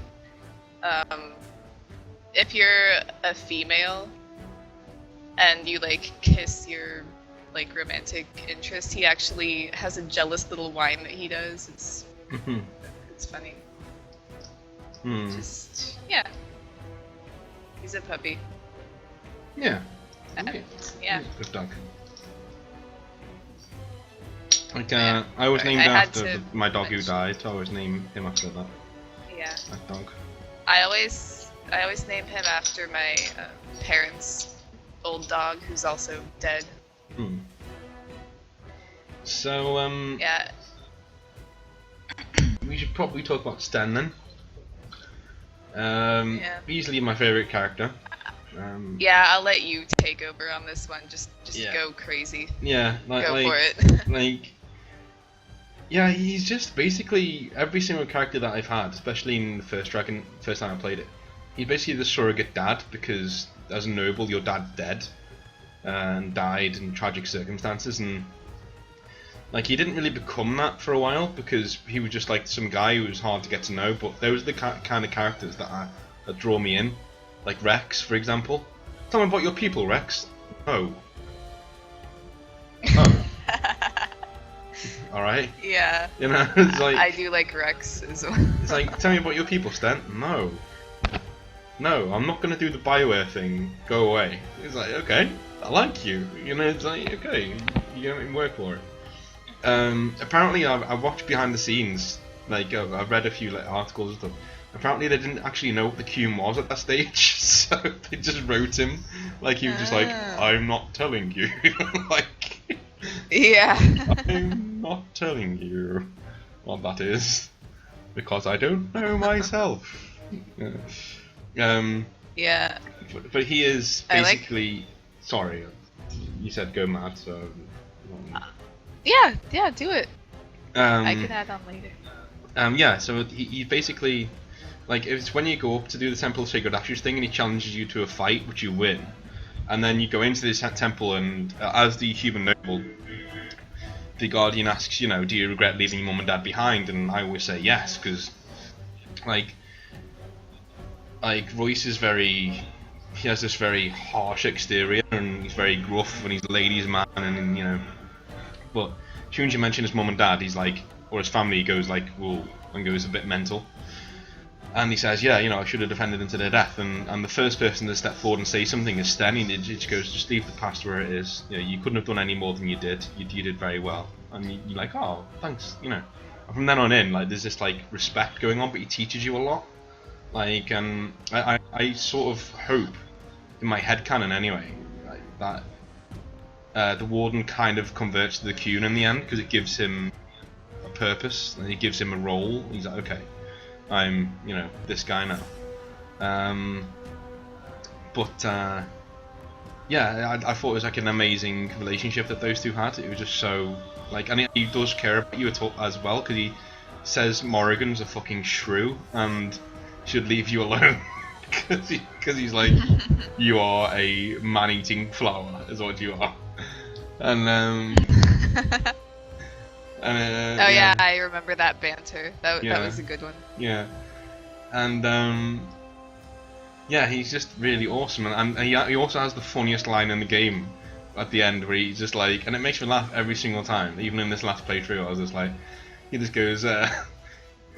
if you're a female, and you, like, kiss your... like romantic interest, he actually has a jealous little whine that he does. It's funny. Just he's a puppy. Yeah. Yeah. Good dog. Like I was named after my dog who died. So I always name him after that. Yeah. That dog. I always name him after my parents' old dog, who's also dead. So yeah. We should probably talk about Sten then. Easily my favorite character. Yeah, I'll let you take over on this one. Just go crazy. Yeah, go for it. Yeah, he's just basically every single character that I've had, especially in the first time I played it. He's basically the surrogate dad, because as a noble, your dad's dead and died in tragic circumstances, and like he didn't really become that for a while because he was just like some guy who was hard to get to know. But those are the kind of characters that draw me in, like Rex, for example. Tell me about your people, Rex. Oh. all right? Yeah. You know, it's like I do like Rex as well. it's like, tell me about your people, Stent. No, I'm not gonna do the Bioware thing. Go away. It's like, okay, I like you. You know, it's like, okay, you gotta work for it. Apparently, I've watched behind the scenes. Like, I've read a few like articles and stuff. Apparently, they didn't actually know what the Cume was at that stage, so they just wrote him like he was just like, I'm not telling you, like. Yeah. I'm not telling you what that is because I don't know myself. Yeah. But he is basically. Sorry, you said go mad, so. Yeah, do it. I can add on later. Yeah, so he basically, like, it's when you go up to do the Temple of Sacred Ashes thing and he challenges you to a fight, which you win, and then you go into this temple and as the human noble, the Guardian asks, you know, do you regret leaving your mum and dad behind? And I always say yes, because, like Royce is he has this very harsh exterior and he's very gruff and he's a ladies' man and, you know, but as soon as you mention his mum and dad, he's like, or his family, he goes like, whoa, and goes a bit mental. And he says, yeah, you know, I should have defended them to their death. And the first person to step forward and say something is Sten. He just goes, just leave the past where it is. You know, you couldn't have done any more than you did. You did very well. And you're like, oh, thanks, you know. And from then on in, like, there's this, like, respect going on, but he teaches you a lot. Like, I sort of hope, in my headcanon anyway, like, that the Warden kind of converts to the Qun in the end, because it gives him a purpose, and it gives him a role. He's like, okay, I'm, you know, this guy now. Yeah, I thought it was like an amazing relationship that those two had. It was just so, like, and he does care about you as well, because he says Morrigan's a fucking shrew and should leave you alone. Because he's like, you are a man-eating flower, is what you are. And yeah, I remember that banter. That was a good one. Yeah, and yeah, he's just really awesome, and he also has the funniest line in the game at the end where he's just like, and it makes me laugh every single time. Even in this last playthrough, I was just like, he just goes,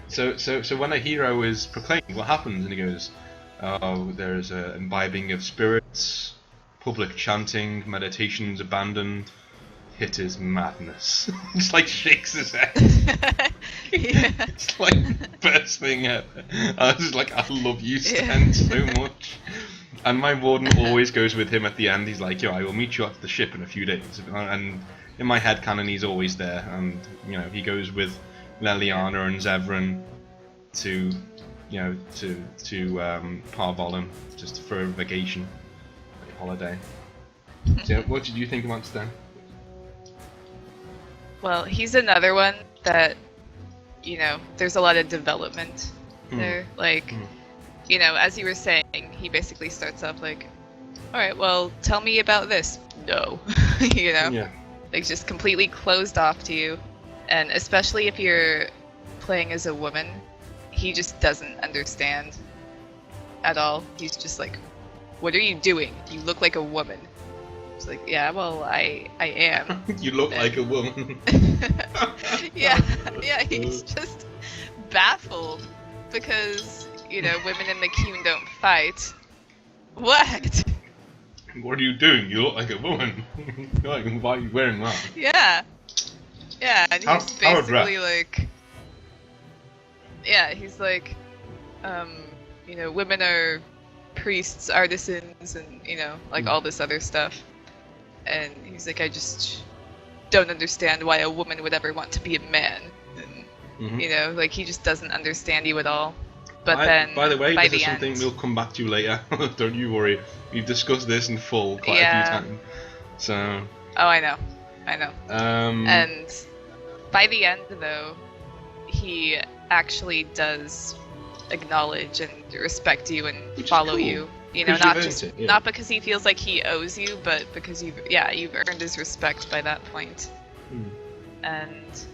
so when a hero is proclaimed, what happens? And he goes, oh, there's a imbibing of spirits, public chanting, meditations abandoned. It is madness. Just like shakes his head. Yeah. It's like the best thing ever. I was just like, I love you, Sten, so much. And my Warden always goes with him at the end. He's like, yo, I will meet you at the ship in a few days. And in my headcanon, he's always there. And, you know, he goes with Leliana and Zevran to, you know, to Parvolin, just for a vacation, like a holiday. So, what did you think about Sten? Well, he's another one that, you know, there's a lot of development there. Like, you know, as you were saying, he basically starts off like, alright, well, tell me about this. No. You know? Yeah. Like, just completely closed off to you. And especially if you're playing as a woman, he just doesn't understand at all. He's just like, what are you doing? You look like a woman. It's like, yeah, well, I am. You look like a woman. yeah, he's just baffled because, you know, women in the Qun don't fight. What? What are you doing? You look like a woman. Like, why are you wearing that? Yeah, and he's basically like, yeah, he's like, you know, women are priests, artisans, and, you know, like all this other stuff. And he's like, I just don't understand why a woman would ever want to be a man. And, you know, like, he just doesn't understand you at all. But then, by the way, by this is something we'll come back to later. Don't you worry. We've discussed this in full quite a few times. So. Oh, I know. And by the end, though, he actually does acknowledge and respect you and follow you. You know, not because he feels like he owes you, but because you've earned his respect by that point. And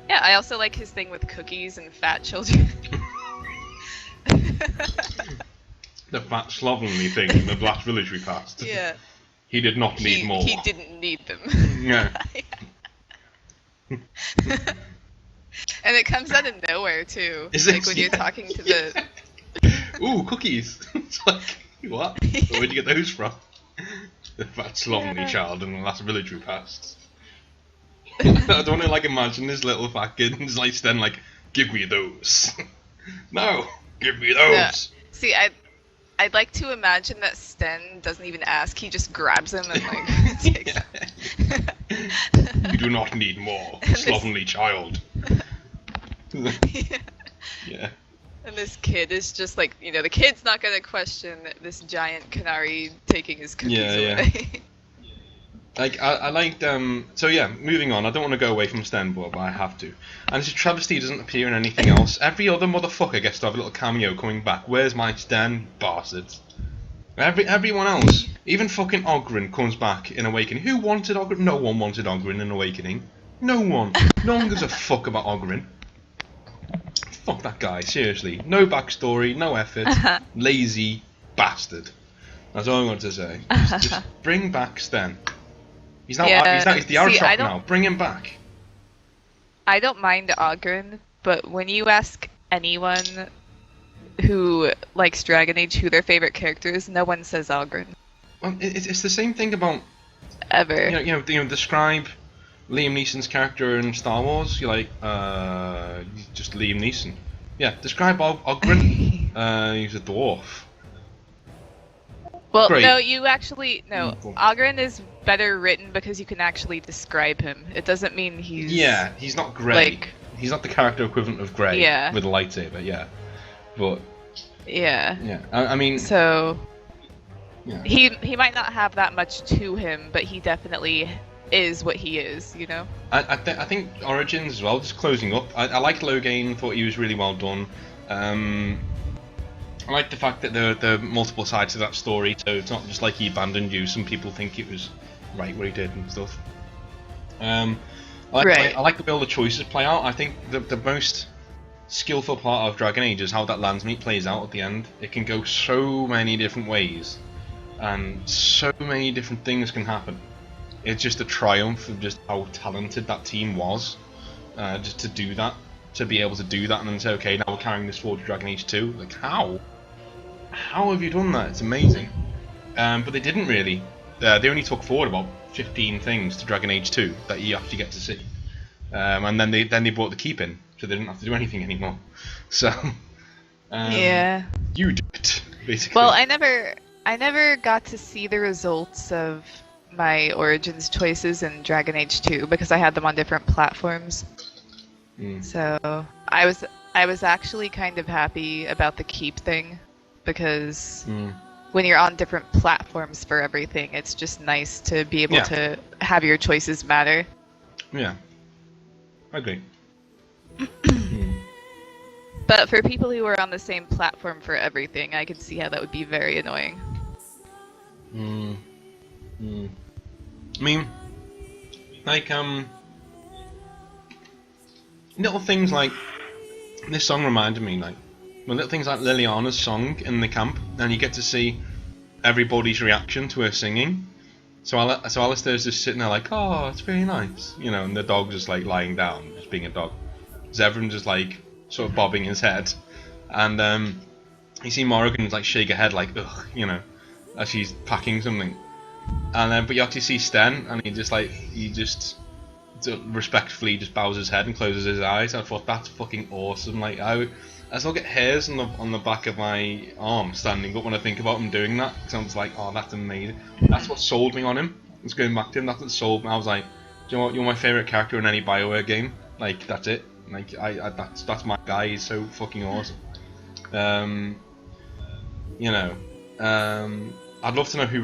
yeah, I also like his thing with cookies and fat children. The fat slovenly thing in the last village we passed. Yeah. He did not need more. He didn't need them. Yeah. And it comes out of nowhere too. Is Like it? when you're talking to the. Ooh, cookies. It's like, what? Where'd you get those from? The fat slovenly child in the last village we passed. I don't want to like imagine this little fat kid and just like stand like, give me those. No, give me those. Yeah. See, I'd like to imagine that Sten doesn't even ask; he just grabs them and like takes them. You do not need more, slovenly child. Yeah. And this kid is just like, the kid's not gonna question this giant canary taking his cookies away. Like, I liked, so yeah, moving on, I don't want to go away from Sten, but I have to. And it's a travesty he doesn't appear in anything else. Every other motherfucker gets to have a little cameo coming back. Where's my Sten, bastards? Everyone else, even fucking Ogryn comes back in Awakening. Who wanted Ogryn? No one wanted Ogryn in Awakening. No one. No one gives a fuck about Ogryn. Fuck that guy, seriously. No backstory, no effort, lazy bastard. That's all I want to say. Just bring back Sten. He's the Arashok now. Bring him back. I don't mind Ogryn, but when you ask anyone who likes Dragon Age who their favorite character is, no one says Ogryn. Well, it's the same thing about ever. Describe Liam Neeson's character in Star Wars. You're like, just Liam Neeson. Yeah, describe Ogryn. He's a dwarf. Well, Great. no, Ogryn is better written because you can actually describe him. It doesn't mean he's... Yeah, he's not Grey. He's not the character equivalent of Grey with a lightsaber, yeah. But... Yeah. Yeah, I mean... So... Yeah. He might not have that much to him, but he definitely is what he is, I think Origins as well, just closing up. I liked Loghain, thought he was really well done. I like the fact that there are multiple sides to that story, so it's not just like he abandoned you. Some people think it was right what he did and stuff. I like the way all the choices play out. I think the most skillful part of Dragon Age is how that Landsmeet plays out at the end. It can go so many different ways, and so many different things can happen. It's just a triumph of just how talented that team was, just to do that, to be able to do that, and then say, okay, now we're carrying this forward to Dragon Age 2. Like, how? How have you done that? It's amazing. But they didn't really. They only took forward about 15 things to Dragon Age 2 that you actually get to see. And then they brought the keep in, so they didn't have to do anything anymore. So, yeah. You did it, basically. Well, I never got to see the results of my Origins choices in Dragon Age 2 because I had them on different platforms. So I was actually kind of happy about the keep thing because when you're on different platforms for everything, it's just nice to be able to have your choices matter. Yeah, I agree. But for people who are on the same platform for everything, I could see how that would be very annoying. I mean, like, little things like, this song reminded me, like, little things like Liliana's song in the camp, and you get to see everybody's reaction to her singing. So Alistair's just sitting there like, oh, it's very nice, and the dog's just like lying down, just being a dog. Zevran just like, sort of bobbing his head. And you see Morrigan like shake her head like, ugh, as she's packing something. And then, but you actually see Sten, and he just respectfully just bows his head and closes his eyes. I thought that's fucking awesome. Like I still get hairs on the back of my arm standing up when I think about him doing that. So I'm just like, oh, that's amazing. That's what sold me on him. It's going back to him. That's what sold me. I was like, do you know what? You're my favorite character in any BioWare game. Like that's it. Like that's my guy. He's so fucking awesome. I'd love to know who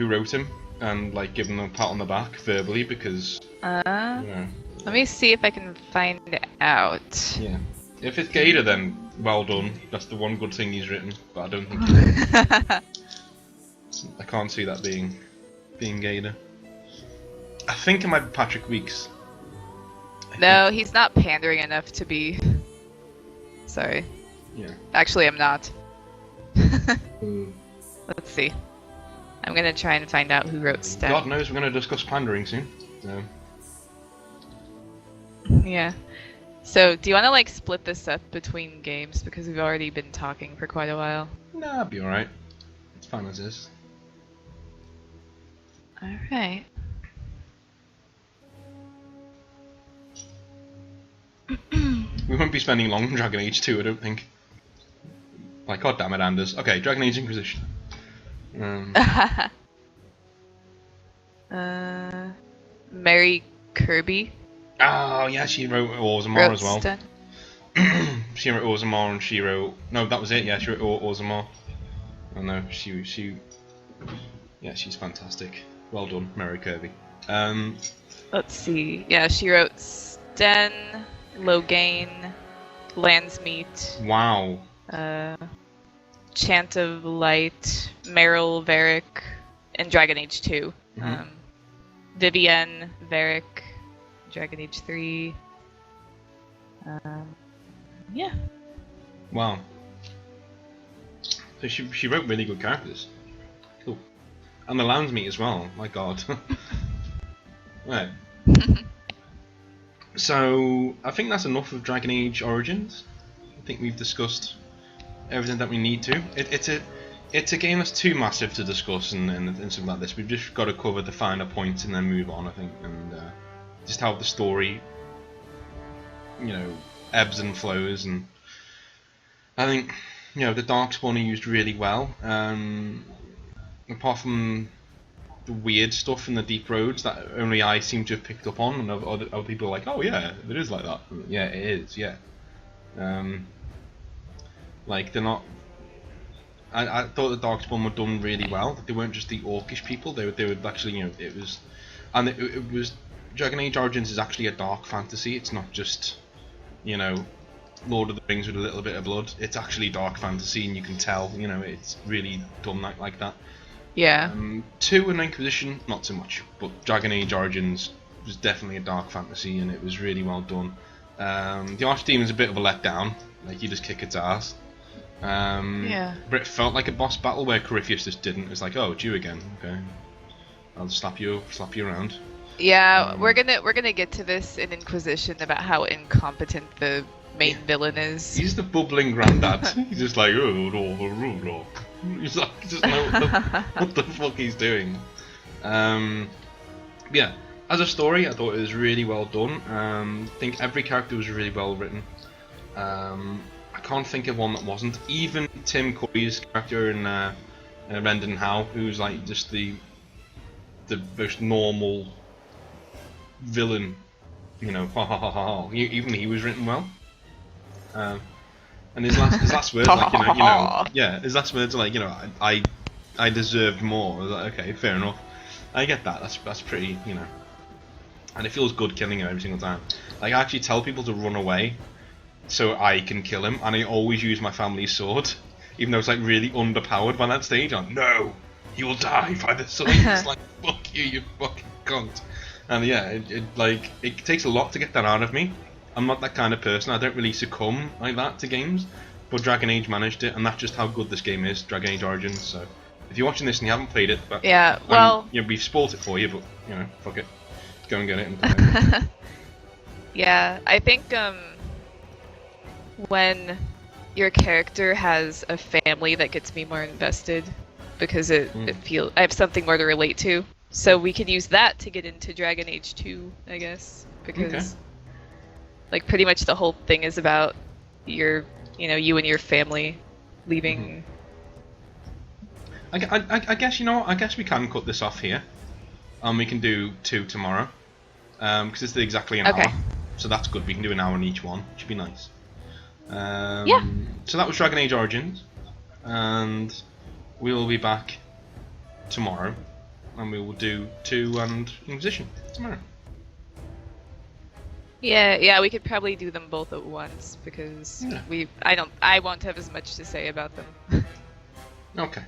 wrote him and like give him a pat on the back verbally because. Let me see if I can find out. Yeah. If it's Gator, then well done. That's the one good thing he's written, but I don't think it is. I can't see that being Gator. I think it might be Patrick Weeks. No, he's not pandering enough to be. Sorry. Yeah. Actually, I'm not. Let's see. I'm gonna try and find out who wrote Sten. God knows we're gonna discuss pandering soon. So. Yeah. So, do you want to like split this up between games because we've already been talking for quite a while? Nah, I'll be alright. It's fine as is. All right. We won't be spending long on Dragon Age 2, I don't think. Like, god damn it, Anders. Okay, Dragon Age Inquisition. Mary Kirby. Oh, yeah, she wrote Orzammar as well. Sten. She wrote Orzammar and she wrote... No, that was it, yeah, she wrote Orzammar. Oh no, yeah, she's fantastic. Well done, Mary Kirby. Let's see. Yeah, she wrote Sten, Loghain, Landsmeet. Wow. Chant of Light, Meryl, Varric, and Dragon Age 2. Mm-hmm. Vivienne, Varric, Dragon Age 3. Yeah. Wow. So she wrote really good characters. Cool. And the Landsmeet as well, my god. Right. So, I think that's enough of Dragon Age Origins. I think we've discussed everything that we need to. It's a game that's too massive to discuss and something like this. We've just got to cover the finer points and then move on, I think, and just how the story, ebbs and flows. And I think, the Darkspawn are used really well. Apart from the weird stuff in the Deep Roads that only I seem to have picked up on, and other people are like, oh yeah, it is like that. Yeah, it is. Yeah. Like they're not. I thought the Darkspawn were done really well. That they weren't just the orcish people. They would actually, it was, and it was Dragon Age Origins is actually a dark fantasy. It's not just, Lord of the Rings with a little bit of blood. It's actually dark fantasy, and you can tell. It's really done like that. Yeah. 2 and Inquisition, not so much, but Dragon Age Origins was definitely a dark fantasy, and it was really well done. The Archdemon's a bit of a letdown. Like you just kick its ass. Yeah. But it felt like a boss battle where Corypheus just didn't. It was like, oh, it's you again. Okay, I'll just slap you around. Yeah, we're gonna get to this in Inquisition about how incompetent the main villain is. He's the bubbling granddad. He's just like, oh. He's like, just know what the fuck he's doing. Yeah, as a story, I thought it was really well done. I think every character was really well written. I can't think of one that wasn't. Even Tim Curry's character in Rendon Howe, who's like just the most normal villain, even he was written well. And his last words, like his last words are like, I deserved more. I was like, okay, fair enough. I get that. That's pretty, And it feels good killing him every single time. Like I actually tell people to run away, so I can kill him, and I always use my family's sword, even though it's like really underpowered by that stage. I'm no, you will die by the sword. It's like fuck you fucking cunt. And yeah, it takes a lot to get that out of me. I'm not that kind of person. I don't really succumb like that to games, but Dragon Age managed it, and that's just how good this game is, Dragon Age Origins. So, if you're watching this and you haven't played it, but yeah, well, we've spoiled it for you, but fuck it, go and get it. And play it. Yeah, I think when your character has a family, that gets me more invested because it feels I have something more to relate to. So we can use that to get into Dragon Age 2, I guess, because. Okay. Like pretty much the whole thing is about you and your family leaving. I guess I guess we can cut this off here, and we can do 2 tomorrow, because it's exactly an hour. So that's good. We can do an hour on each one. Should be nice. Yeah. So that was Dragon Age Origins, and we will be back tomorrow, and we will do 2 and Inquisition tomorrow. Yeah, we could probably do them both at once because I won't have as much to say about them. Okay.